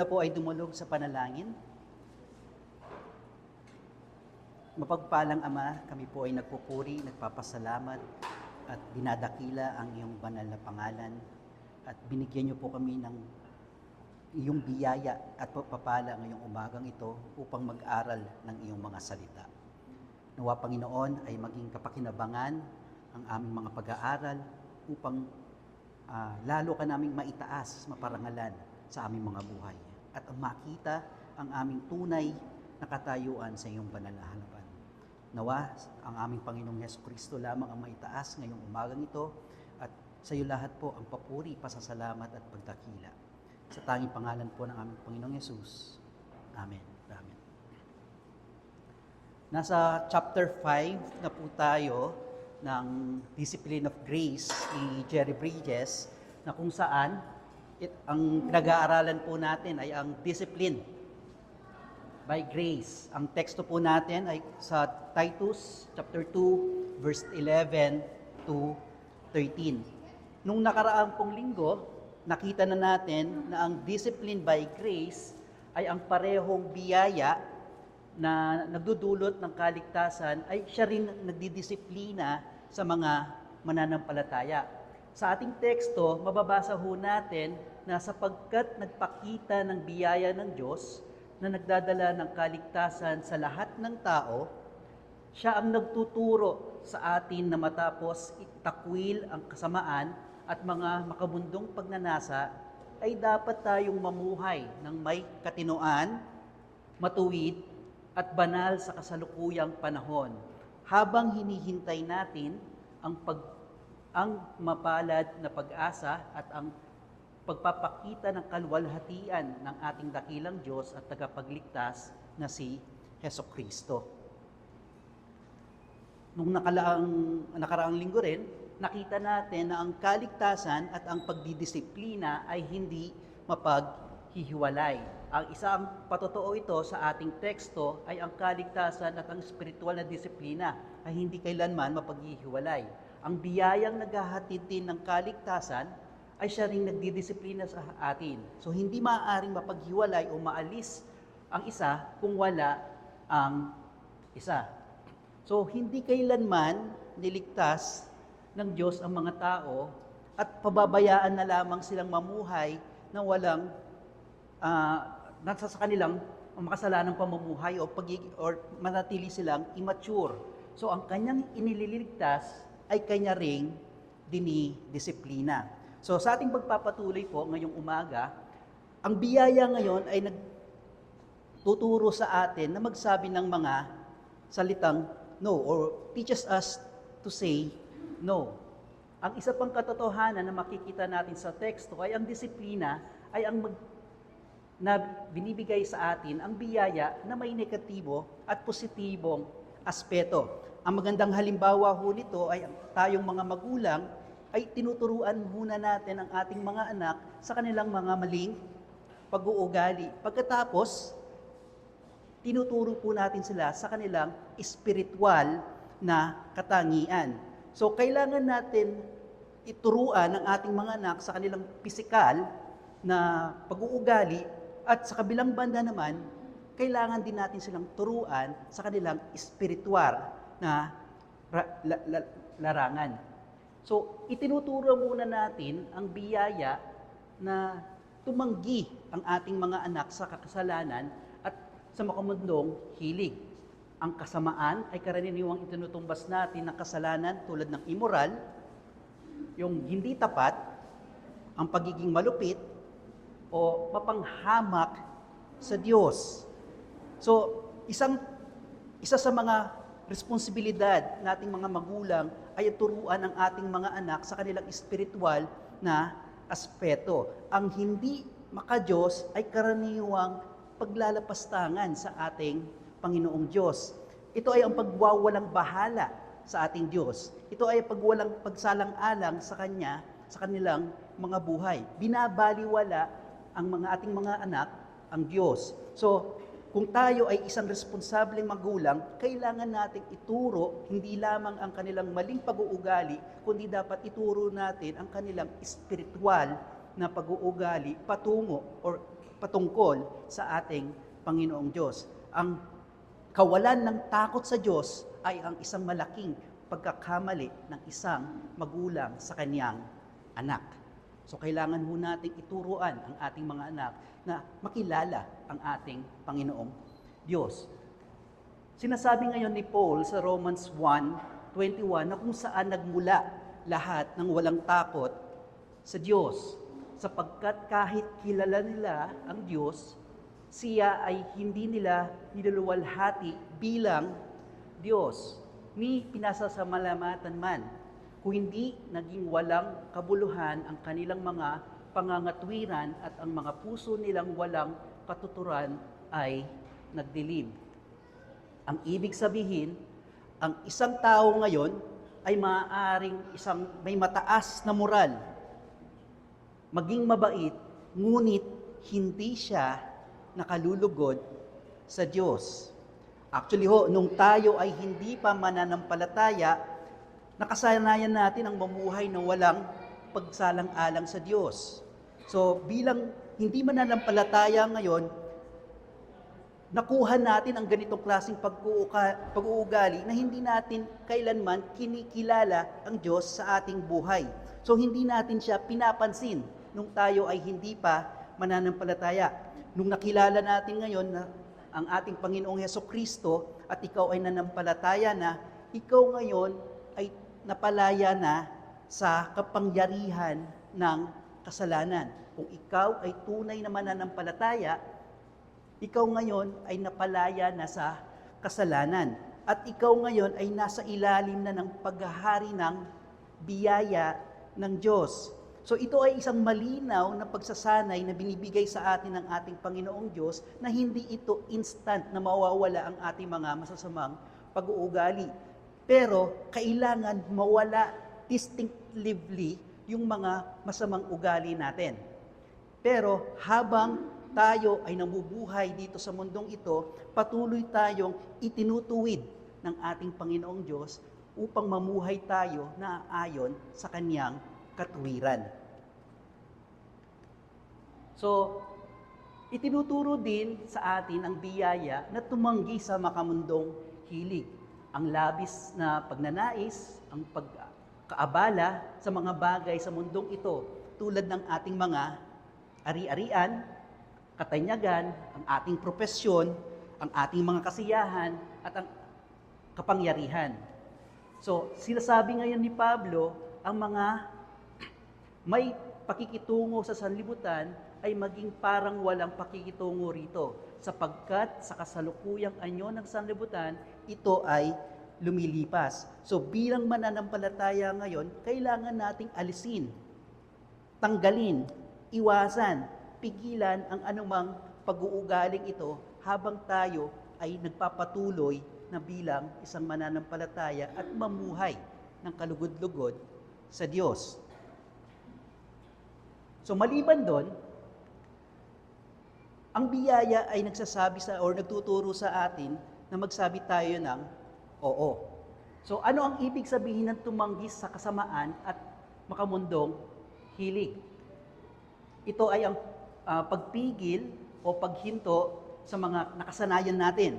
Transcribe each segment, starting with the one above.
Na po ay dumulog sa panalangin. Mapagpalang Ama, kami po ay nagpupuri, nagpapasalamat at dinadakila ang iyong banal na pangalan at binigyan niyo po kami ng iyong biyaya at pagpapala ngayong umagang ito upang mag-aral ng iyong mga salita. Nawa Panginoon ay maging kapakinabangan ang aming mga pag-aaral upang lalo ka naming maitaas, maparangalan sa aming mga buhay at makita ang aming tunay na katayuan sa iyong banal na harapan. Nawa ang aming Panginoong Jesucristo lamang ang maitaas ngayong umagang ito at sa iyo lahat po ang papuri, pasasalamat at pagdakila. Sa tanging pangalan po ng aming Panginoong Jesus. Amen. Amen. Nasa chapter 5 na po tayo ng Discipline of Grace ni Jerry Bridges na kung saan ang pinag-aaralan po natin ay ang discipline by grace. Ang teksto po natin ay sa Titus chapter 2 verse 11 to 13. Nung nakaraang pong linggo, nakita na natin na ang discipline by grace ay ang parehong biyaya na nagdudulot ng kaligtasan ay siya rin nagdidisiplina sa mga mananampalataya. Sa ating teksto, mababasa ho natin na sapagkat nagpakita ng biyaya ng Diyos na nagdadala ng kaligtasan sa lahat ng tao, siya ang nagtuturo sa atin na matapos itakwil ang kasamaan at mga makabundong pagnanasa, ay dapat tayong mamuhay ng may katinoan, matuwid, at banal sa kasalukuyang panahon, habang hinihintay natin ang mapalad na pag-asa at ang pagpapakita ng kaluwalhatian ng ating dakilang Diyos at tagapagligtas na si Jesucristo. Nung nakaraang linggo rin, nakita natin na ang kaligtasan at ang pagdidisiplina ay hindi mapaghihiwalay. Ang isang patotoo ito sa ating teksto ay ang kaligtasan at ang spiritual na disiplina ay hindi kailanman mapaghihiwalay. Ang biyayang naghahatid din ng kaligtasan ay siya ring nagdidisiplina sa atin. So hindi maaaring mapaghiwalay o maalis ang isa kung wala ang isa. So hindi kailanman niligtas ng Diyos ang mga tao at pababayaan na lamang silang mamuhay na walang nasa sa kanilang makasalanang pamumuhay o manatili silang immature. So ang kanyang inililigtas ay kanya ring dinidisiplina. So sa ating pagpapatuloy po ngayong umaga, ang biyaya ngayon ay nagtuturo sa atin na magsabi ng mga salitang no or teaches us to say no. Ang isa pang katotohanan na makikita natin sa teksto ay ang disiplina ay na binibigay sa atin ang biyaya na may negatibo at positibong aspeto. Ang magandang halimbawa ho nito ay tayong mga magulang ay tinuturuan muna natin ang ating mga anak sa kanilang mga maling pag-uugali. Pagkatapos, tinuturo po natin sila sa kanilang espiritual na katangian. So, kailangan natin ituruan ang ating mga anak sa kanilang pisikal na pag-uugali at sa kabilang banda naman, kailangan din natin silang turuan sa kanilang espiritual na larangan. So, itinuturo muna natin ang biyaya na tumanggi ang ating mga anak sa kakasalanan at sa makamundong hilig. Ang kasamaan ay karaniwang itinutumbas natin ng kasalanan tulad ng immoral, yung hindi tapat, ang pagiging malupit, o mapanghamak sa Diyos. So, isa sa mga responsibilidad nating mga magulang ay turuan ang ating mga anak sa kanilang espiritual na aspeto. Ang hindi maka-Diyos ay karaniwang paglalapastangan sa ating Panginoong Diyos. Ito ay ang pagwawalang bahala sa ating Diyos. Ito ay pagwalang pagsalang-alang sa Kanya, sa kanilang mga buhay. Binabaliwala ang ating mga anak, ang Diyos. So, kung tayo ay isang responsableng magulang, kailangan nating ituro hindi lamang ang kanilang maling pag-uugali, kundi dapat ituro natin ang kanilang espiritual na pag-uugali patungo or patungkol sa ating Panginoong Diyos. Ang kawalan ng takot sa Diyos ay ang isang malaking pagkakamali ng isang magulang sa kanyang anak. So kailangan ho nating ituruan ang ating mga anak na makilala ang ating Panginoong Diyos. Sinasabi ngayon ni Paul sa Romans 1:21 na kung saan nagmula lahat ng walang takot sa Diyos, sapagkat kahit kilala nila ang Diyos, siya ay hindi nila niluluwalhati bilang Diyos, ni pinasasamalamatan man, kung hindi naging walang kabuluhan ang kanilang mga pangangatwiran at ang mga puso nilang walang katuturan ay nagdilim. Ang ibig sabihin, ang isang tao ngayon ay maaaring may mataas na moral, maging mabait, ngunit hindi siya nakalulugod sa Diyos. Actually nung tayo ay hindi pa mananampalataya, nakasanayan natin ang mamuhay na walang pagsalang-alang sa Diyos. So bilang hindi mananampalataya ngayon, nakuha natin ang ganitong klaseng pag-uugali na hindi natin kailanman kinikilala ang Diyos sa ating buhay. So hindi natin siya pinapansin nung tayo ay hindi pa mananampalataya. Nung nakilala natin ngayon na ang ating Panginoong Hesukristo at ikaw ay nanampalataya na, ikaw ngayon ay napalaya na sa kapangyarihan ng kasalanan. Kung ikaw ay tunay na mananampalataya, ikaw ngayon ay napalaya na sa kasalanan. At ikaw ngayon ay nasa ilalim na ng paghahari ng biyaya ng Diyos. So ito ay isang malinaw na pagsasanay na binibigay sa atin ng ating Panginoong Diyos na hindi ito instant na mawawala ang ating mga masasamang pag-uugali. Pero kailangan mawala distinctively yung mga masamang ugali natin. Pero habang tayo ay namubuhay dito sa mundong ito, patuloy tayong itinutuwid ng ating Panginoong Diyos upang mamuhay tayo na ayon sa Kanyang katuwiran. So, itinuturo din sa atin ang biyaya na tumanggi sa makamundong hilig. Ang labis na pagnanais, ang pagkaabala sa mga bagay sa mundong ito, tulad ng ating mga ari-arian, katanyagan, ang ating propesyon, ang ating mga kasiyahan, at ang kapangyarihan. So, sinasabi ngayon ni Pablo, ang mga may pakikitungo sa sanlibutan ay maging parang walang pakikitungo rito, sapagkat sa kasalukuyang anyo ng sanlibutan, ito ay lumilipas. So bilang mananampalataya ngayon, kailangan nating alisin, tanggalin, iwasan, pigilan ang anumang pag-uugaling ito habang tayo ay nagpapatuloy na bilang isang mananampalataya at mamuhay ng kalugod-lugod sa Diyos. So maliban doon, ang biyaya ay nagsasabi nagtuturo sa atin na magsabi tayo ng oo. So ano ang ibig sabihin ng tumanggi sa kasamaan at makamundong hilig? Ito ay ang pagpigil o paghinto sa mga nakasanayan natin.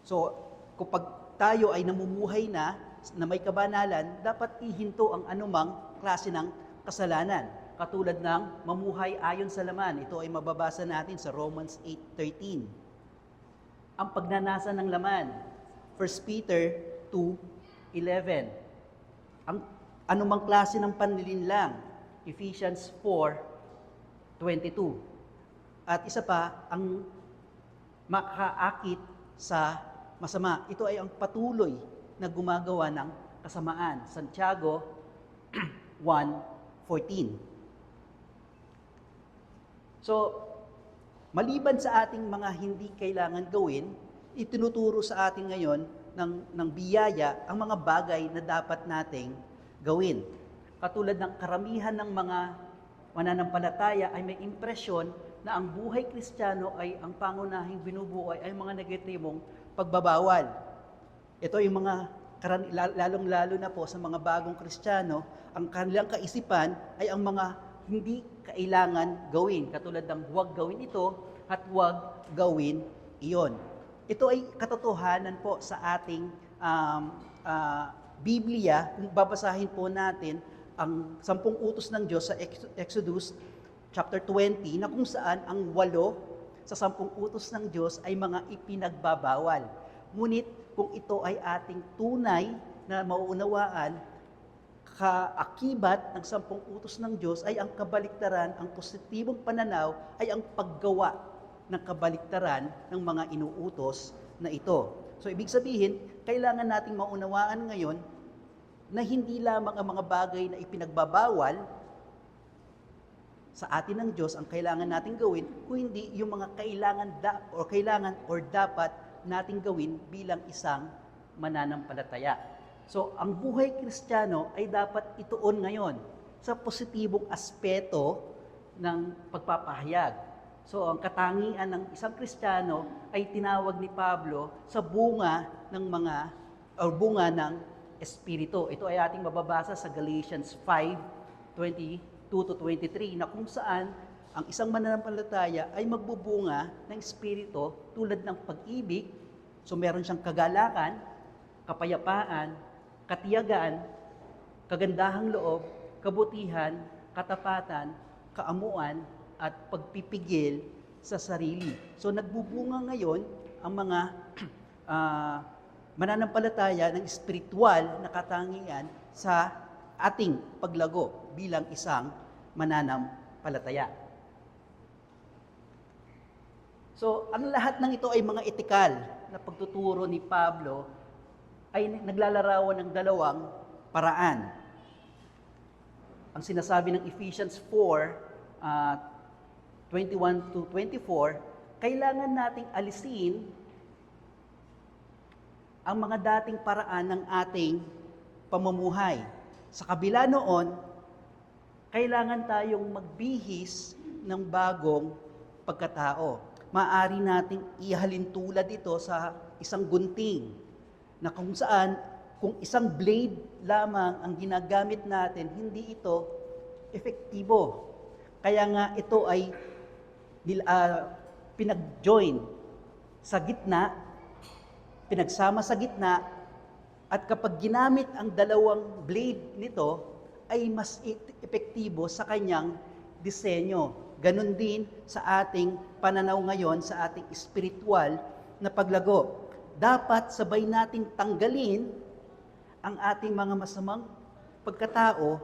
So kapag tayo ay namumuhay na may kabanalan, dapat ihinto ang anumang klase ng kasalanan. Katulad ng mamuhay ayon sa laman. Ito ay mababasa natin sa Romans 8:13. Ang pagnanasa ng laman, 1 Peter 2:11. Ang anumang klase ng panlilinlang, Ephesians 4:22. At isa pa, ang makaakit sa masama. Ito ay ang patuloy na gumagawa ng kasamaan. Santiago 1:14. So, maliban sa ating mga hindi kailangan gawin, itinuturo sa atin ngayon ng biyaya ang mga bagay na dapat nating gawin. Katulad ng karamihan ng mga mananampalataya ay may impresyon na ang buhay Kristiyano ay ang pangunahing binubuo ay mga negatibong pagbabawal. Ito yung mga lalong-lalo na po sa mga bagong Kristiyano, ang kanilang kaisipan ay ang mga hindi kailangan gawin. Katulad ng huwag gawin ito at huwag gawin iyon. Ito ay katotohanan po sa ating Biblia. Kung babasahin po natin ang 10 utos ng Diyos sa Exodus chapter 20, na kung saan ang 8 sa 10 utos ng Diyos ay mga ipinagbabawal. Ngunit kung ito ay ating tunay na mauunawaan, kaakibat ng 10 utos ng Diyos ay ang kabaliktaran, ang positibong pananaw ay ang paggawa ng kabaliktaran ng mga inuutos na ito. So ibig sabihin, kailangan nating maunawaan ngayon na hindi lamang ang mga bagay na ipinagbabawal sa atin ng Diyos ang kailangan nating gawin, kundi yung mga kailangan or dapat nating gawin bilang isang mananampalataya. So, ang buhay Kristiyano ay dapat ituon ngayon sa positibong aspeto ng pagpapahayag. So, ang katangian ng isang Kristiyano ay tinawag ni Pablo sa bunga ng Espiritu. Ito ay ating mababasa sa Galatians 5:22-23, na kung saan ang isang mananampalataya ay magbubunga ng Espiritu tulad ng pag-ibig. So meron siyang kagalakan, kapayapaan, katiyagaan, kagandahang loob, kabutihan, katapatan, kaamuan, at pagpipigil sa sarili. So nagbubunga ngayon ang mga mananampalataya ng espiritual na katangian sa ating paglago bilang isang mananampalataya. So, ang lahat ng ito ay mga etikal na pagtuturo ni Pablo ay naglalarawan ng dalawang paraan. Ang sinasabi ng Ephesians 4:21-24, kailangan nating alisin ang mga dating paraan ng ating pamumuhay. Sa kabila noon, kailangan tayong magbihis ng bagong pagkatao. Maaari nating ihalin tulad ito sa isang gunting, na kung saan, kung isang blade lamang ang ginagamit natin, hindi ito epektibo. Kaya nga ito ay pinag-join sa gitna, pinagsama sa gitna, at kapag ginamit ang dalawang blade nito, ay mas epektibo sa kanyang disenyo. Ganon din sa ating pananaw ngayon, sa ating espiritual na paglago. Dapat sabay nating tanggalin ang ating mga masamang pagkatao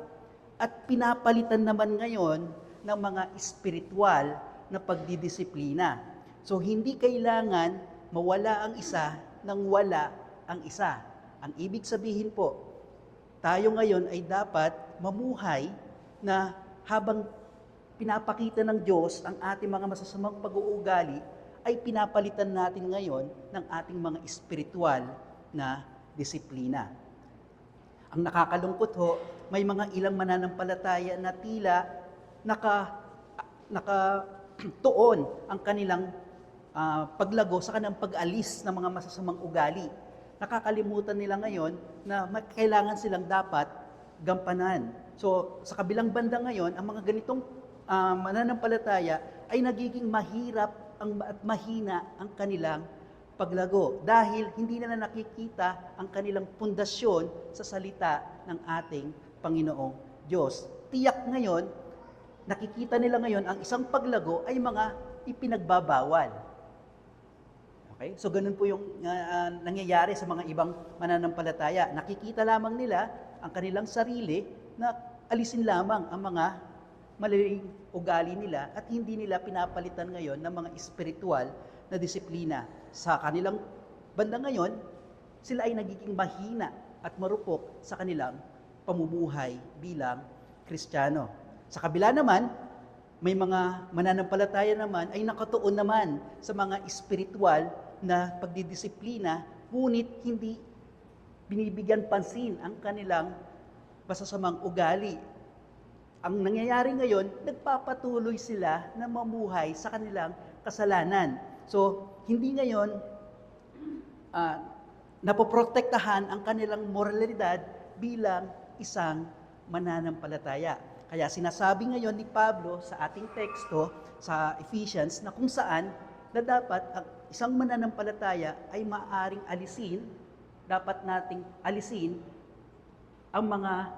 at pinapalitan naman ngayon ng mga espiritual na pagdidisiplina. So hindi kailangan mawala ang isa nang wala ang isa. Ang ibig sabihin po, tayo ngayon ay dapat mamuhay na habang pinapakita ng Diyos ang ating mga masasamang pag-uugali, ay pinapalitan natin ngayon ng ating mga espiritual na disiplina. Ang nakakalungkot ho, may mga ilang mananampalataya na tila nakatuon ang kanilang paglago sa kanilang pag-alis ng mga masasamang ugali. Nakakalimutan nila ngayon na kailangan silang dapat gampanan. So, sa kabilang banda ngayon, ang mga ganitong mananampalataya ay nagiging mahirap at mahina ang kanilang paglago dahil hindi nila nakikita ang kanilang pundasyon sa salita ng ating Panginoong Diyos. Tiyak ngayon, nakikita nila ngayon ang isang paglago ay mga ipinagbabawal. Okay? So ganun po yung nangyayari sa mga ibang mananampalataya. Nakikita lamang nila ang kanilang sarili na alisin lamang ang mga malaling ugali nila at hindi nila pinapalitan ngayon ng mga espiritual na disiplina. Sa kanilang banda ngayon, sila ay nagiging mahina at marupok sa kanilang pamumuhay bilang Kristiyano. Sa kabila naman, may mga mananampalataya naman ay nakatuon naman sa mga espiritual na pagdidisiplina, ngunit hindi binibigyan pansin ang kanilang masasamang ugali. Ang nangyayari ngayon, nagpapatuloy sila na mamuhay sa kanilang kasalanan. So, hindi ngayon napoprotektahan ang kanilang moralidad bilang isang mananampalataya. Kaya sinasabi ngayon ni Pablo sa ating teksto sa Ephesians na kung saan na dapat ang isang mananampalataya ay maaaring dapat nating alisin ang mga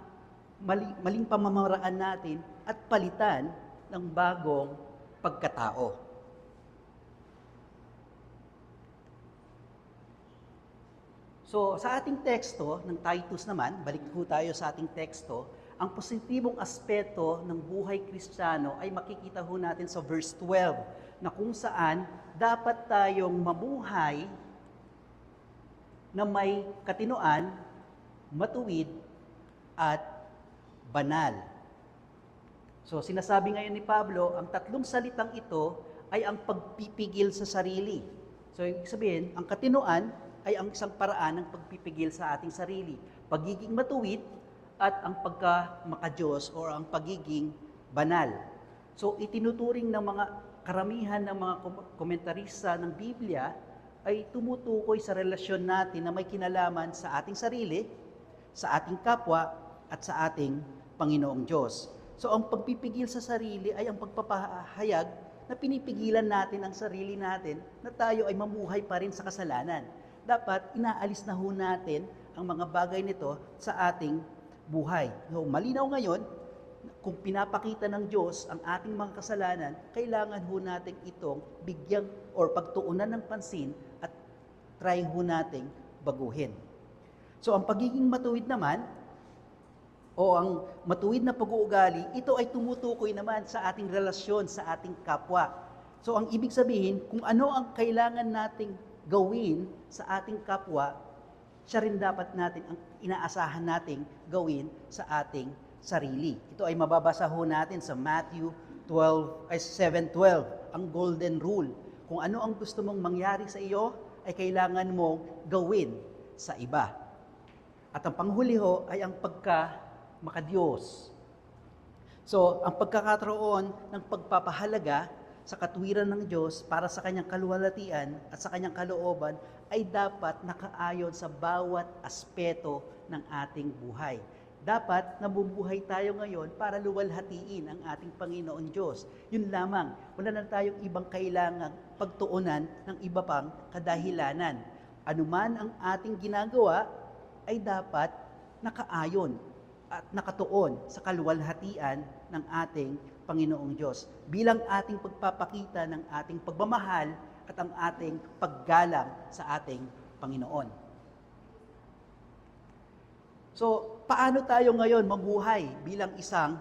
maling pamamaraan natin at palitan ng bagong pagkatao. So, sa ating teksto ng Titus naman, balik po tayo sa ating teksto, ang positibong aspeto ng buhay Kristiyano ay makikita ho natin sa verse 12, na kung saan dapat tayong mabuhay na may katinoan, matuwid, at banal. So, sinasabi ngayon ni Pablo, ang tatlong salitang ito ay ang pagpipigil sa sarili. So, ibig sabihin, ang katinoan ay ang isang paraan ng pagpipigil sa ating sarili. Pagiging matuwid at ang pagka-makadiyos o ang pagiging banal. So, itinuturing ng mga karamihan ng mga komentarista ng Biblia ay tumutukoy sa relasyon natin na may kinalaman sa ating sarili, sa ating kapwa, at sa ating Panginoong Diyos. So, ang pagpipigil sa sarili ay ang pagpapahayag na pinipigilan natin ang sarili natin na tayo ay mamuhay pa rin sa kasalanan. Dapat inaalis na ho natin ang mga bagay nito sa ating buhay. So, malinaw ngayon, kung pinapakita ng Diyos ang ating mga kasalanan, kailangan ho natin itong bigyang or pagtuunan ng pansin at try ho nating baguhin. So, ang pagiging matuwid naman, o ang matuwid na pag-uugali, ito ay tumutukoy naman sa ating relasyon sa ating kapwa. So, ang ibig sabihin, kung ano ang kailangan nating gawin sa ating kapwa, siya rin dapat natin ang inaasahan nating gawin sa ating sarili. Ito ay mababasa ho natin sa Matthew 7:12, ang golden rule. Kung ano ang gusto mong mangyari sa iyo, ay kailangan mong gawin sa iba. At ang panghuli ho ay ang makadiyos. So, ang pagkakaroon ng pagpapahalaga sa katuwiran ng Diyos para sa kanyang kaluwalhatian at sa kanyang kalooban ay dapat nakaayon sa bawat aspeto ng ating buhay. Dapat nabubuhay tayo ngayon para luwalhatiin ang ating Panginoon Diyos. Yun lamang, wala na tayong ibang kailangang pagtuunan ng iba pang kadahilanan. Anuman ang ating ginagawa ay dapat nakaayon at nakatuon sa kaluwalhatian ng ating Panginoong Diyos bilang ating pagpapakita ng ating pagmamahal at ang ating paggalang sa ating Panginoon. So, paano tayo ngayon mabuhay bilang isang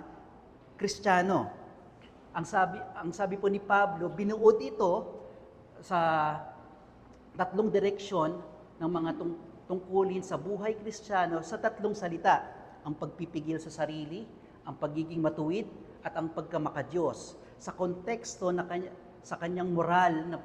Kristiyano? Ang sabi po ni Pablo, binuod ito sa tatlong direksyon ng mga tungkulin sa buhay Kristiyano sa tatlong salita: ang pagpipigil sa sarili, ang pagiging matuwid, at ang pagkamakadiyos. Sa konteksto na sa kanyang moral na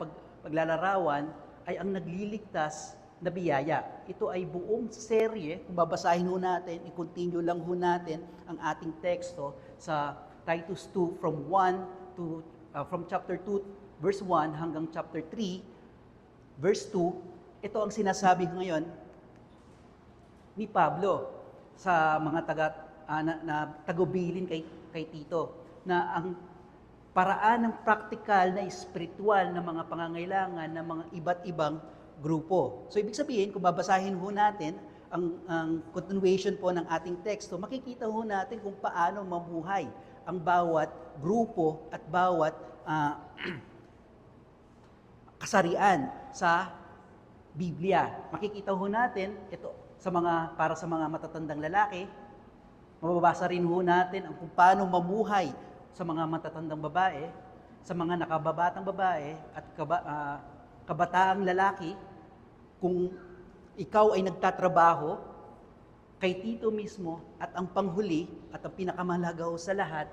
paglalarawan ay ang nagliligtas na biyaya. Ito ay buong serye, kung babasahin ho natin, i-continue lang ho natin ang ating teksto sa Titus 2 from chapter 2 verse 1 hanggang chapter 3 verse 2. Ito ang sinasabi ngayon ni Pablo sa mga tagubilin kay Tito, na ang paraan ng praktikal na espiritual na mga pangangailangan ng mga iba't ibang grupo. So ibig sabihin, kung babasahin ho natin ang continuation po ng ating teksto, makikita ho natin kung paano mabuhay ang bawat grupo at bawat kasarian sa Biblia. Makikita ho natin ito para sa mga matatandang lalaki. Mababasa rin ho natin kung paano mamuhay sa mga matatandang babae, sa mga nakababatang babae at kabataang lalaki. Kung ikaw ay nagtatrabaho, kay Tito mismo, at ang panghuli at ang pinakamahalaga sa lahat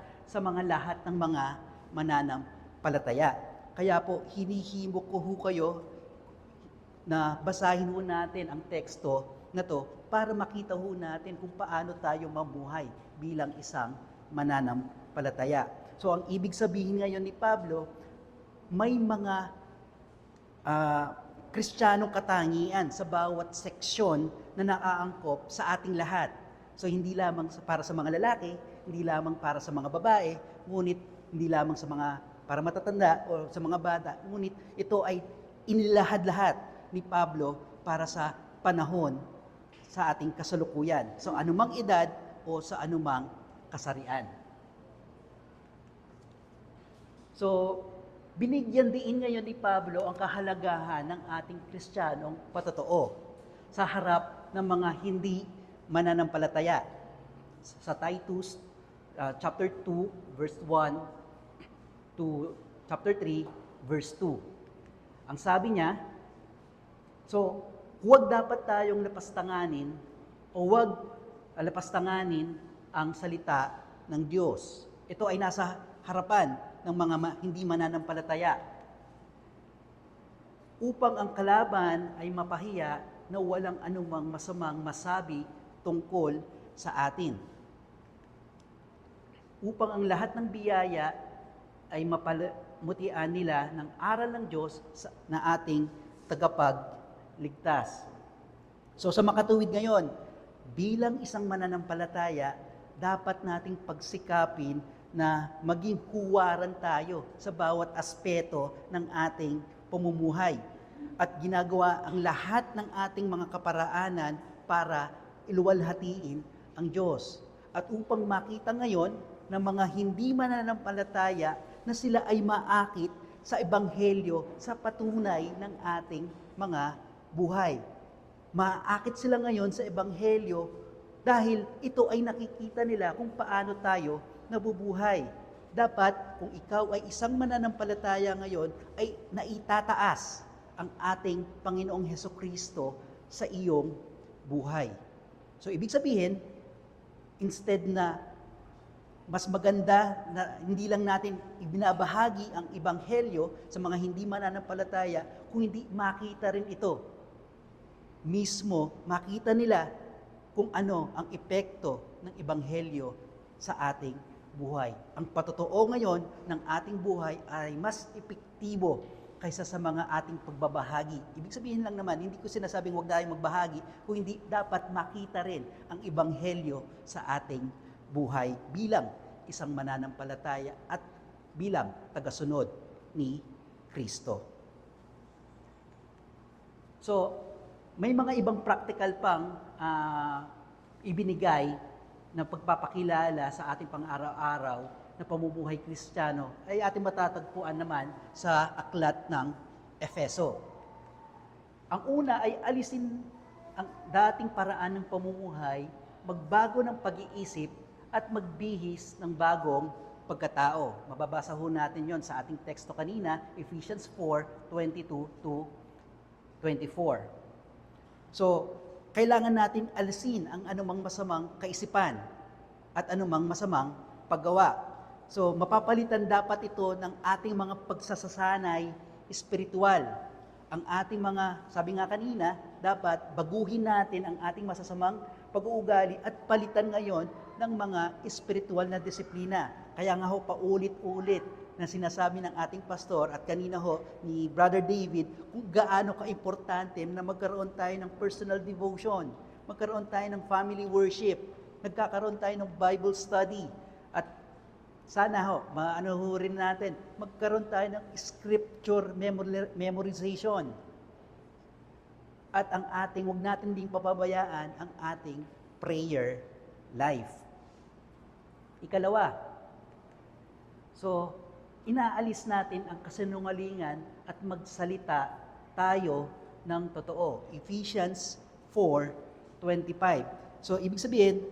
ng mga mananampalataya. Kaya po, hinihimok ko ho kayo na basahin ho natin ang teksto na to para makita ho natin kung paano tayo mabuhay bilang isang mananampalataya. So ang ibig sabihin ngayon ni Pablo, may mga Kristiyanong katangian sa bawat seksyon na naaangkop sa ating lahat. So hindi lamang para sa mga lalaki, hindi lamang para sa mga babae, ngunit hindi lamang sa mga para matatanda o sa mga bata, ngunit ito ay inilahad-lahat ni Pablo para sa panahon sa ating kasalukuyan. So anumang edad o sa anumang kasarian. So, binigyan din ngayon ni Pablo ang kahalagahan ng ating Kristiyanong patotoo sa harap ng mga hindi mananampalataya. Sa Titus chapter 2 verse 1 to chapter 3 verse 2. Ang sabi niya, so huwag dapat tayong lapastanganin o huwag lapastanganin ang salita ng Diyos. Ito ay nasa harapan ng mga hindi mananampalataya upang ang kalaban ay mapahiya na walang anumang masamang masabi tungkol sa atin. Upang ang lahat ng biyaya ay mapalmutian nila ng aral ng Diyos na ating tagapagligtas. So sa makatuwid ngayon, bilang isang mananampalataya, dapat nating pagsikapin na maging huwaran tayo sa bawat aspeto ng ating pamumuhay at ginagawa ang lahat ng ating mga kaparaanan para iluwalhatiin ang Diyos. At upang makita ngayon ng mga hindi mananampalataya na sila ay maakit sa Ebanghelyo sa patunay ng ating mga buhay. Maakit sila ngayon sa Ebanghelyo dahil ito ay nakikita nila kung paano tayo nabubuhay. Dapat, kung ikaw ay isang mananampalataya ngayon, ay naitataas ang ating Panginoong Hesukristo sa iyong buhay. So, ibig sabihin, instead na mas maganda na hindi lang natin ibinabahagi ang Ebanghelyo sa mga hindi mananampalataya, kung hindi makita rin ito. Mismo, makita nila kung ano ang epekto ng Ebanghelyo sa ating buhay. Ang patotoo ngayon ng ating buhay ay mas epektibo kaysa sa mga ating pagbabahagi. Ibig sabihin lang naman, hindi ko sinasabing huwag tayong magbahagi, kung hindi dapat makita rin ang Ebanghelyo sa ating buhay bilang isang mananampalataya at bilang tagasunod ni Kristo. So, may mga ibang practical pang ibinigay na pagpapakilala sa ating pang-araw-araw na pamumuhay Kristiyano ay ating matatagpuan naman sa aklat ng Efeso. Ang una ay alisin ang dating paraan ng pamumuhay, magbago ng pag-iisip at magbihis ng bagong pagkatao. Mababasa ho natin yon sa ating teksto kanina, Ephesians 4:22-24. So, kailangan natin alisin ang anumang masamang kaisipan at anumang masamang paggawa. So, mapapalitan dapat ito ng ating mga pagsasasanay espiritual. Ang ating mga, sabi nga kanina, dapat baguhin natin ang ating masasamang pag-uugali at palitan ngayon ng mga espiritual na disiplina. Kaya nga ho, paulit-ulit na sinasabi ng ating pastor at kanina ho ni Brother David kung gaano ka-importante na magkaroon tayo ng personal devotion, magkaroon tayo ng family worship, nagkakaroon tayo ng Bible study, at sana ho, maano ho rin natin, magkaroon tayo ng scripture memorization. At ang ating, huwag natin ding papabayaan ang ating prayer life. Ikalawa, so, inaalis natin ang kasinungalingan at magsalita tayo ng totoo. Ephesians 4:25. So, ibig sabihin,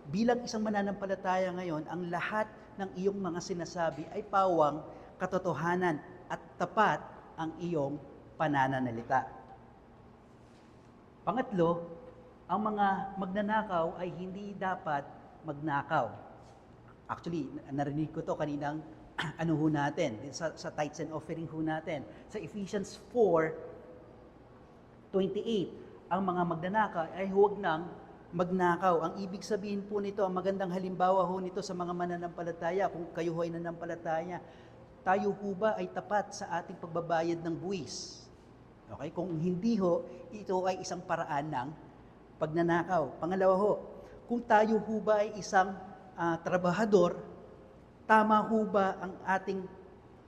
bilang isang mananampalataya ngayon, ang lahat ng iyong mga sinasabi ay pawang katotohanan at tapat ang iyong pananalita. Pangatlo, ang mga magnanakaw ay hindi dapat magnakaw. Actually, narinig ko to kaninang ano ho natin, sa tithes and offering ho natin. Sa Ephesians 4:28, ang mga magnanakaw ay huwag nang magnakaw. Ang ibig sabihin po nito, ang magandang halimbawa ho nito sa mga mananampalataya, kung kayo ho ay nanampalataya, tayo ho ba ay tapat sa ating pagbabayad ng buwis? Okay? Kung hindi ho, ito ay isang paraan ng pagnanakaw. Pangalawa ho, kung tayo ho ba ay isang trabahador, tama ho ba ang ating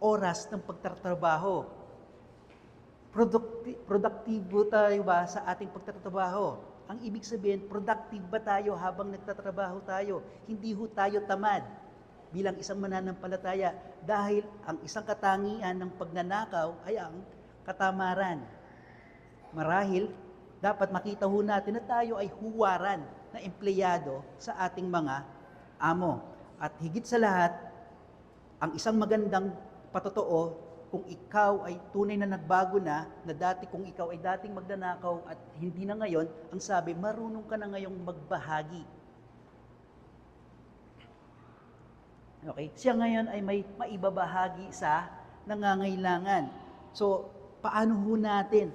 oras ng pagtatrabaho? Produktibo tayo ba sa ating pagtatrabaho? Ang ibig sabihin, productive ba tayo habang nagtatrabaho tayo? Hindi ho tayo tamad bilang isang mananampalataya dahil ang isang katangian ng pagnanakaw ay ang katamaran. Marahil, dapat makita ho natin na tayo ay huwaran na empleyado sa ating mga amo. At higit sa lahat, ang isang magandang patotoo, kung ikaw ay tunay na nagbago na dati kung ikaw ay dating magnanakaw at hindi na ngayon, ang sabi, marunong ka na ngayong magbahagi. Okay? Siya ngayon ay may maibabahagi sa nangangailangan. So, paano ho natin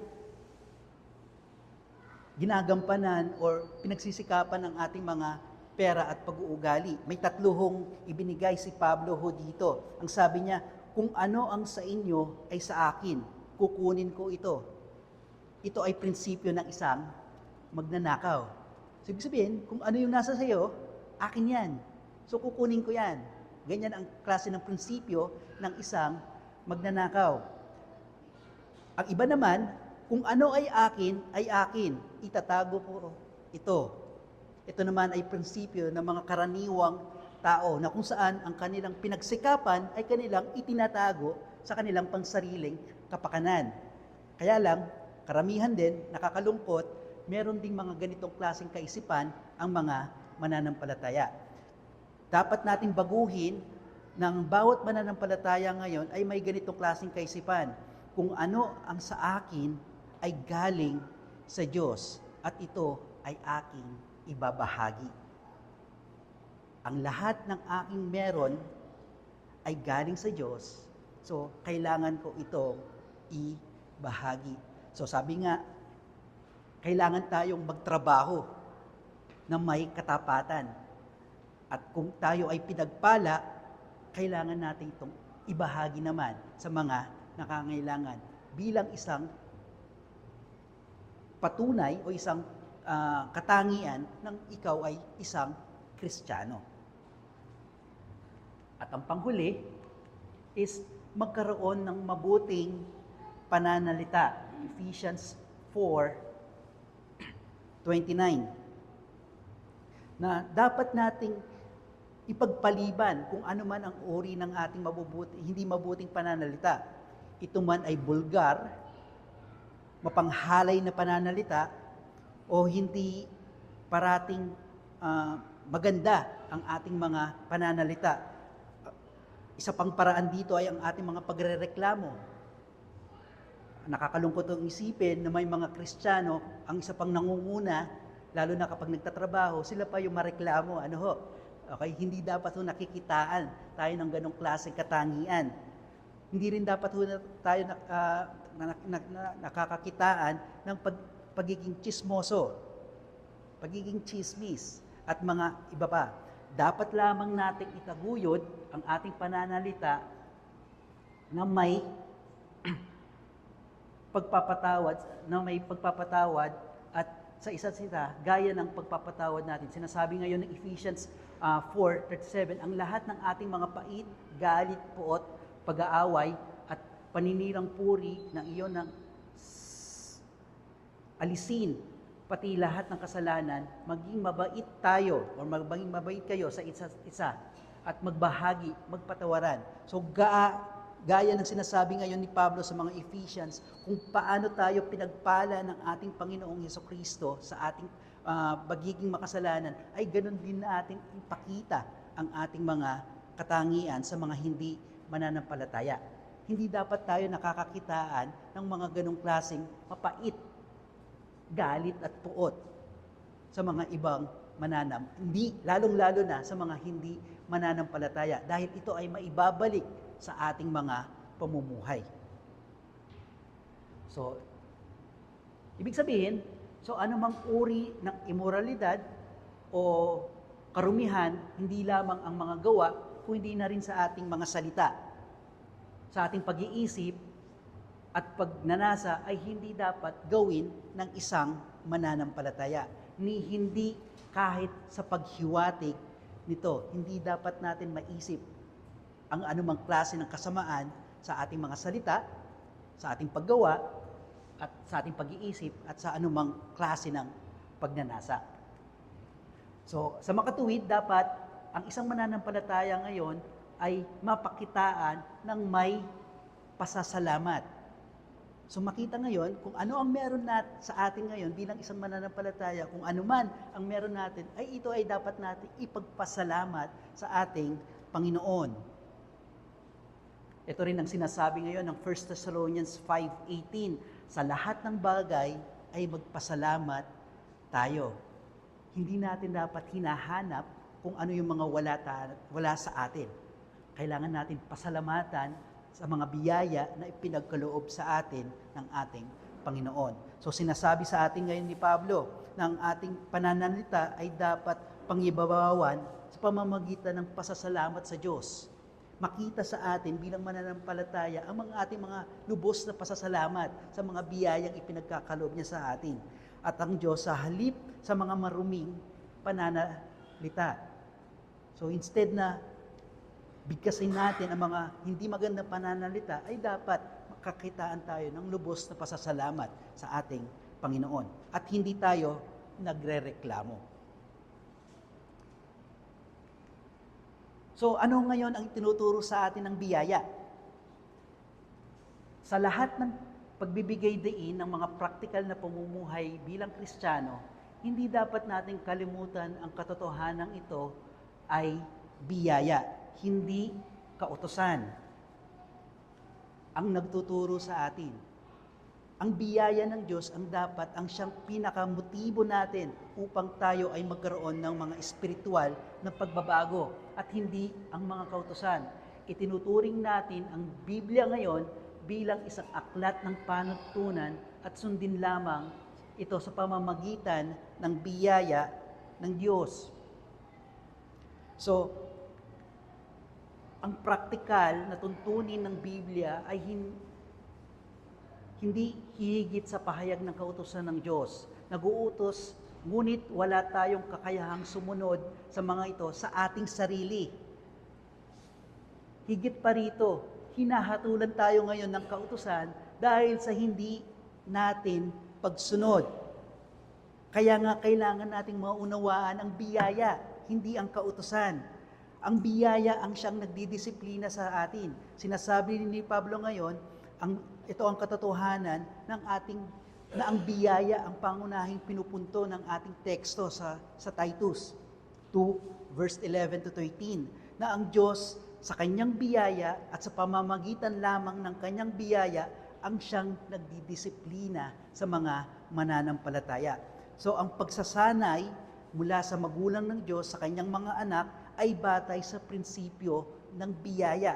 ginagampanan or pinagsisikapan ng ating mga pera at pag-uugali? May tatlo hong ibinigay si Pablo ho dito. Ang sabi niya, kung ano ang sa inyo ay sa akin, kukunin ko ito. Ito ay prinsipyo ng isang magnanakaw. So, ibig sabihin, kung ano yung nasa sayo, akin yan. So, kukunin ko yan. Ganyan ang klase ng prinsipyo ng isang magnanakaw. Ang iba naman, kung ano ay akin, itatago ko ito. Ito naman ay prinsipyo ng mga karaniwang tao na kung saan ang kanilang pinagsikapan ay kanilang itinatago sa kanilang pansariling kapakanan. Kaya lang, karamihan din, nakakalungkot, meron ding mga ganitong klaseng kaisipan ang mga mananampalataya. Dapat nating baguhin ng bawat mananampalataya ngayon ay may ganitong klaseng kaisipan. Kung ano ang sa akin ay galing sa Diyos at ito ay aking ibabahagi. Ang lahat ng aking meron ay galing sa Diyos, so kailangan ko ito ibahagi. So sabi nga, kailangan tayong magtrabaho na may katapatan. At kung tayo ay pinagpala, kailangan natin itong ibahagi naman sa mga nakangailangan bilang isang patunay o isang katangian ng ikaw ay isang Kristiyano. At ang panghuli is magkaroon ng mabuting pananalita. Ephesians 4:29. Na dapat nating ipagpaliban kung ano man ang uri ng ating hindi mabuting pananalita. Ito man ay bulgar, mapanghalay na pananalita, o hindi parating maganda ang ating mga pananalita. Isa pang paraan dito ay ang ating mga pagrereklamo. Nakakalungkot ang isipin na may mga Kristiyano, ang isa pang nangunguna, lalo na kapag nagtatrabaho, sila pa yung mareklamo. Okay? Hindi dapat nakikitaan tayo ng ganong klaseng katangian. Hindi rin dapat tayo nakakakitaan ng pagiging chismoso, pagiging chismis, at mga iba pa. Dapat lamang nating itaguyod ang ating pananalita na may pagpapatawad at sa isa't isa gaya ng pagpapatawad natin. Sinasabi ngayon ng Ephesians 4:37, ang lahat ng ating mga pait, galit, puot, pag-aaway at paninirang puri ng iyon ng alisin, pati lahat ng kasalanan, maging mabait tayo o maging mabait kayo sa isa't isa at magbahagi, magpatawaran. So gaya ng sinasabi ngayon ni Pablo sa mga Ephesians, kung paano tayo pinagpala ng ating Panginoong Hesukristo sa ating pagiging makasalanan, ay ganun din natin ipakita ang ating mga katangian sa mga hindi mananampalataya. Hindi dapat tayo nakakakitaan ng mga ganong klaseng mapait, galit at puot sa mga ibang hindi, lalong-lalo na sa mga hindi mananampalataya, dahil ito ay maibabalik sa ating mga pamumuhay. So, ibig sabihin, anumang uri ng immoralidad o karumihan, hindi lamang ang mga gawa, kundi na rin sa ating mga salita, sa ating pag-iisip at pagnanasa ay hindi dapat gawin ng isang mananampalataya, ni hindi kahit sa paghiwatig nito. Hindi dapat natin maisip ang anumang klase ng kasamaan sa ating mga salita, sa ating paggawa, at sa ating pag-iisip, at sa anumang klase ng pagnanasa. So, sa makatuwid, dapat ang isang mananampalataya ngayon ay mapakitaan ng may pasasalamat. So makita ngayon kung ano ang meron sa atin ngayon bilang isang mananampalataya, kung ano man ang meron natin, ay ito ay dapat natin ipagpasalamat sa ating Panginoon. Ito rin ang sinasabi ngayon ng 1 Thessalonians 5:18, sa lahat ng bagay ay magpasalamat tayo. Hindi natin dapat hinahanap kung ano yung mga wala sa atin. Kailangan natin pasalamatan sa mga biyaya na ipinagkaloob sa atin ng ating Panginoon. So sinasabi sa atin ngayon ni Pablo na ang ating pananalita ay dapat pangibabawan sa pamamagitan ng pasasalamat sa Diyos. Makita sa atin bilang mananampalataya ang ating mga lubos na pasasalamat sa mga biyayang ipinagkakaloob niya sa atin. At ang Diyos sa halip sa mga maruming pananalita. So instead na bigkasin natin ang mga hindi magandang pananalita, ay dapat makakitaan tayo ng lubos na pasasalamat sa ating Panginoon. At hindi tayo nagrereklamo. So ano ngayon ang tinuturo sa atin ng biyaya? Sa lahat ng pagbibigay diin ng mga praktikal na pamumuhay bilang Kristiyano, hindi dapat natin kalimutan ang katotohanan ito ay biyaya, hindi kautusan ang nagtuturo sa atin. Ang biyaya ng Diyos ang dapat ang siyang pinakamotibo natin upang tayo ay magkaroon ng mga espiritual na pagbabago at hindi ang mga kautusan. Itinuturing natin ang Biblia ngayon bilang isang aklat ng panuntunan at sundin lamang ito sa pamamagitan ng biyaya ng Diyos. So, ang praktikal na tuntunin ng Biblia ay hindi hihigit sa pahayag ng kautusan ng Diyos. Nag-uutos, ngunit wala tayong kakayahang sumunod sa mga ito sa ating sarili. Higit pa rito, hinahatulan tayo ngayon ng kautusan dahil sa hindi natin pagsunod. Kaya nga kailangan nating maunawaan ang biyaya, hindi ang kautusan. Ang biyaya ang siyang nagdidisiplina sa atin. Sinasabi ni Pablo ngayon, ito ang katotohanan ng na ang biyaya ang pangunahing pinupunto ng ating teksto sa Titus 2, verse 11 to 13, na ang Diyos sa kanyang biyaya at sa pamamagitan lamang ng kanyang biyaya ang siyang nagdidisiplina sa mga mananampalataya. So ang pagsasanay mula sa magulang ng Diyos sa kanyang mga anak ay batay sa prinsipyo ng biyaya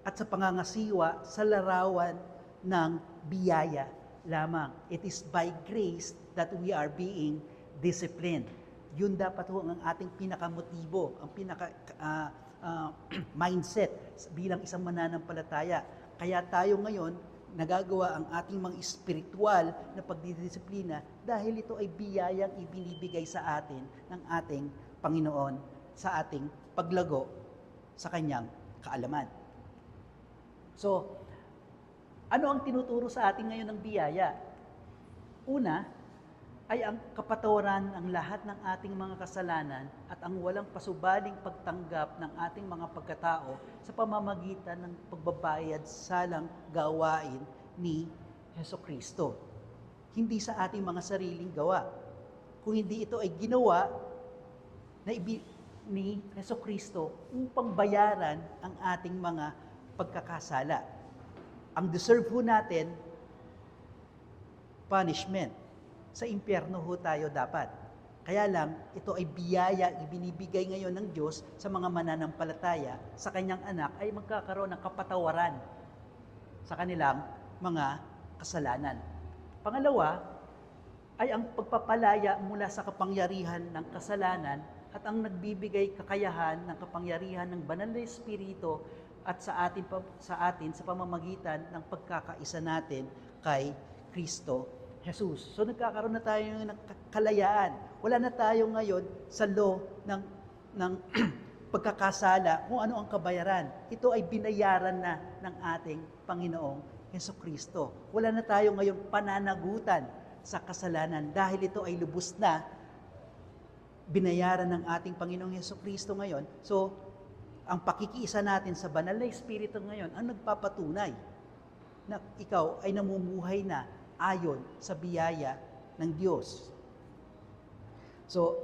at sa pangangasiwa sa larawan ng biyaya lamang. It is by grace that we are being disciplined. Yun dapat ho ang ating pinakamotibo, ang mindset bilang isang mananampalataya. Kaya tayo ngayon nagagawa ang ating mga espiritual na pagdidisiplina dahil ito ay biyayang ibinibigay sa atin ng ating Panginoon sa ating paglago sa kanyang kaalaman. So, ano ang tinuturo sa atin ngayon ng biyaya? Una, ay ang kapatawaran ng lahat ng ating mga kasalanan at ang walang pasubaling pagtanggap ng ating mga pagkatao sa pamamagitan ng pagbabayad salang gawain ni Hesukristo. Hindi sa ating mga sariling gawa. Kung hindi ito ay ginawa ni Hesukristo upang bayaran ang ating mga pagkakasala. Ang deserve ho natin, punishment. Sa impyerno ho tayo dapat. Kaya lang, ito ay biyaya ibinibigay ngayon ng Diyos sa mga mananampalataya, sa kanyang anak ay magkakaroon ng kapatawaran sa kanilang mga kasalanan. Pangalawa, ay ang pagpapalaya mula sa kapangyarihan ng kasalanan at ang nagbibigay kakayahan ng kapangyarihan ng banal na Espiritu at sa atin sa pamamagitan ng pagkakaisa natin kay Kristo Jesus. So nagkakaroon na tayo ng kalayaan. Wala na tayo ngayon sa law ng pagkakasala, kung ano ang kabayaran. Ito ay binayaran na ng ating Panginoong Hesukristo. Wala na tayo ngayon pananagutan sa kasalanan dahil ito ay lubos na binayaran ng ating Panginoong Hesukristo ngayon. So, ang pakikiisa natin sa banal na Espiritu ngayon ang nagpapatunay na ikaw ay namumuhay na ayon sa biyaya ng Diyos. So,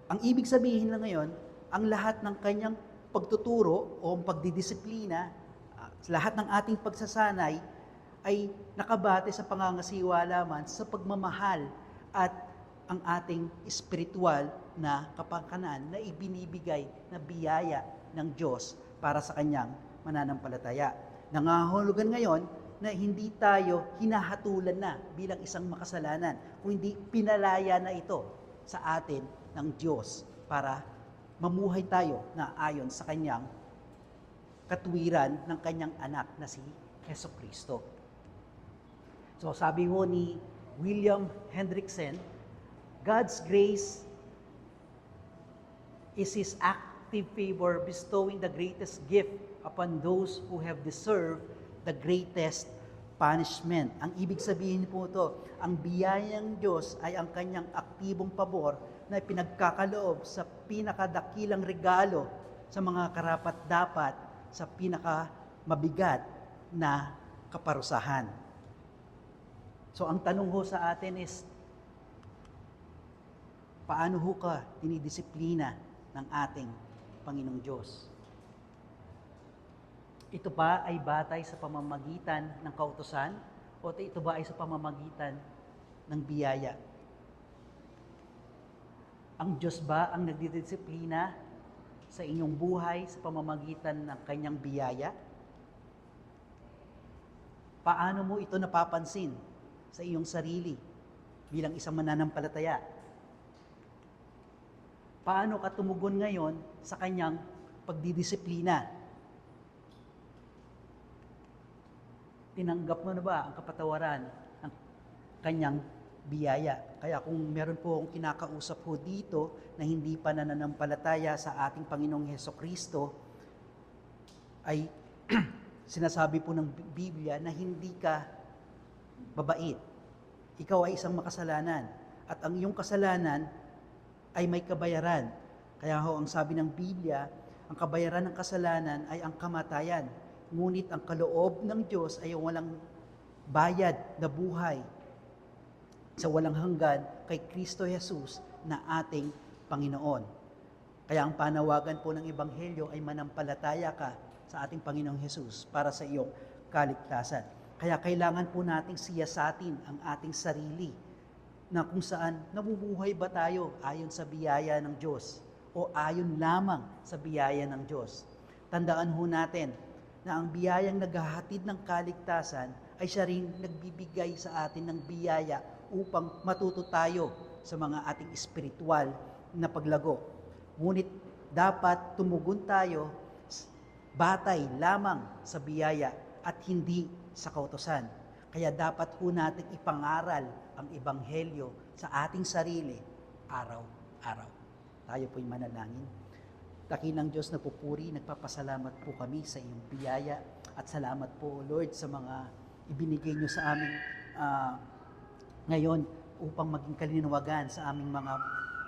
ang ibig sabihin na ngayon, ang lahat ng kanyang pagtuturo o pagdidisiplina, lahat ng ating pagsasanay ay nakabate sa pangangasiwa lamang sa pagmamahal at ang ating espiritual na kapakanan na ibinibigay na biyaya ng Diyos para sa kanyang mananampalataya. Nangahulugan ngayon na hindi tayo hinahatulan na bilang isang makasalanan, kundi pinalaya na ito sa atin ng Diyos para mamuhay tayo na ayon sa kanyang katuwiran ng kanyang anak na si Hesukristo. So sabi ho ni William Hendrickson, God's grace is His active favor bestowing the greatest gift upon those who have deserved the greatest punishment. Ang ibig sabihin po ito, ang biyayang Diyos ay ang kanyang aktibong pabor na pinagkakaloob sa pinakadakilang regalo sa mga karapat-dapat sa pinakamabigat na kaparusahan. So ang tanong ho sa atin is, paano ho ka dinidisiplina ng ating Panginoong Diyos? Ito ba ay batay sa pamamagitan ng kautusan o ito ba ay sa pamamagitan ng biyaya? Ang Diyos ba ang nagdidisiplina sa inyong buhay sa pamamagitan ng kanyang biyaya? Paano mo ito napapansin sa iyong sarili bilang isang mananampalataya? Paano ka tumugon ngayon sa kanyang pagdidisiplina? Tinanggap mo na ba ang kapatawaran ng kanyang biyaya? Kaya kung meron po akong kinakausap po dito na hindi pa nananampalataya sa ating Panginoong Hesukristo, ay sinasabi po ng Biblia na hindi ka babait. Ikaw ay isang makasalanan. At ang iyong kasalanan ay may kabayaran. Kaya ho, ang sabi ng Biblia, ang kabayaran ng kasalanan ay ang kamatayan. Ngunit ang kaloob ng Diyos ay walang bayad na buhay sa walang hanggan kay Kristo Jesus na ating Panginoon. Kaya ang panawagan po ng Ebanghelyo ay manampalataya ka sa ating Panginoong Jesus para sa iyong kaligtasan. Kaya kailangan po nating siyasatin ang ating sarili na kung saan nabubuhay ba tayo ayon sa biyaya ng Diyos o ayon lamang sa biyaya ng Diyos. Tandaan ho natin na ang biyayang naghahatid ng kaligtasan ay siya rin nagbibigay sa atin ng biyaya upang matuto tayo sa mga ating espiritual na paglago. Ngunit dapat tumugon tayo batay lamang sa biyaya at hindi sa kautusan. Kaya dapat ho natin ipangaral ang Ebanghelyo sa ating sarili araw-araw. Tayo po'y manalangin. Dakilang Diyos na pupuri, nagpapasalamat po kami sa iyong biyaya at salamat po, Lord, sa mga ibinigay niyo sa amin ngayon upang maging kalinawagan sa aming mga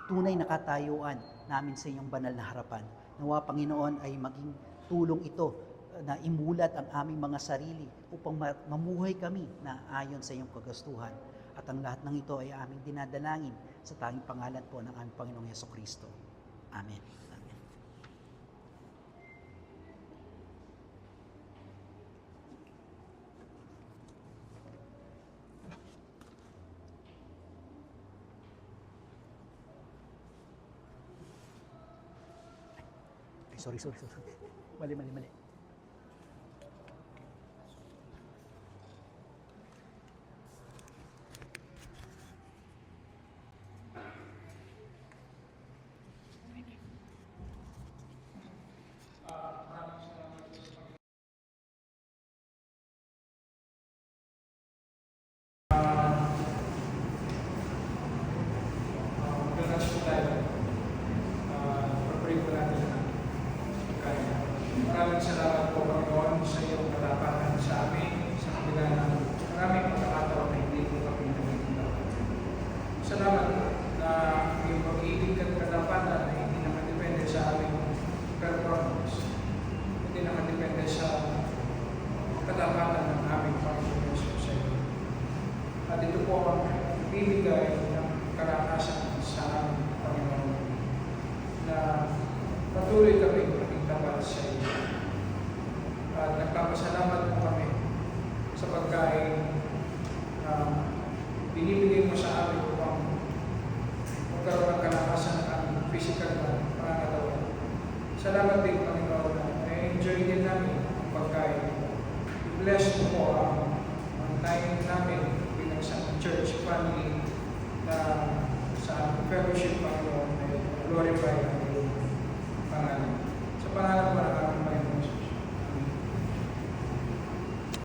tunay na katayuan namin sa iyong banal na harapan. Nawa, Panginoon, ay maging tulong ito na imulat ang aming mga sarili upang mamuhay kami na ayon sa iyong kagastuhan. At ang lahat ng ito ay aming dinadalangin sa tanging pangalan po ng aming Panginoong Hesukristo. Amen. Amen. Ay, sorry. Mali. nagbibigay ng kalakasan sa aming Panginoon na patuloy kami maging tapat sa iyo. At nagpapasalamat po kami sa pagkain na binibigay mo sa amin upang magkaroon ng kalakasan ng aming physical na pangangatawan. Salamat din, Panginoon, na na-enjoy din namin ang pagkain. Bless mo po ang time namin bilang sa church family na sa fellowship, Panginoon, ay glorify ang iyong pangalan. Sa pangalan mo ng aming Panginoon.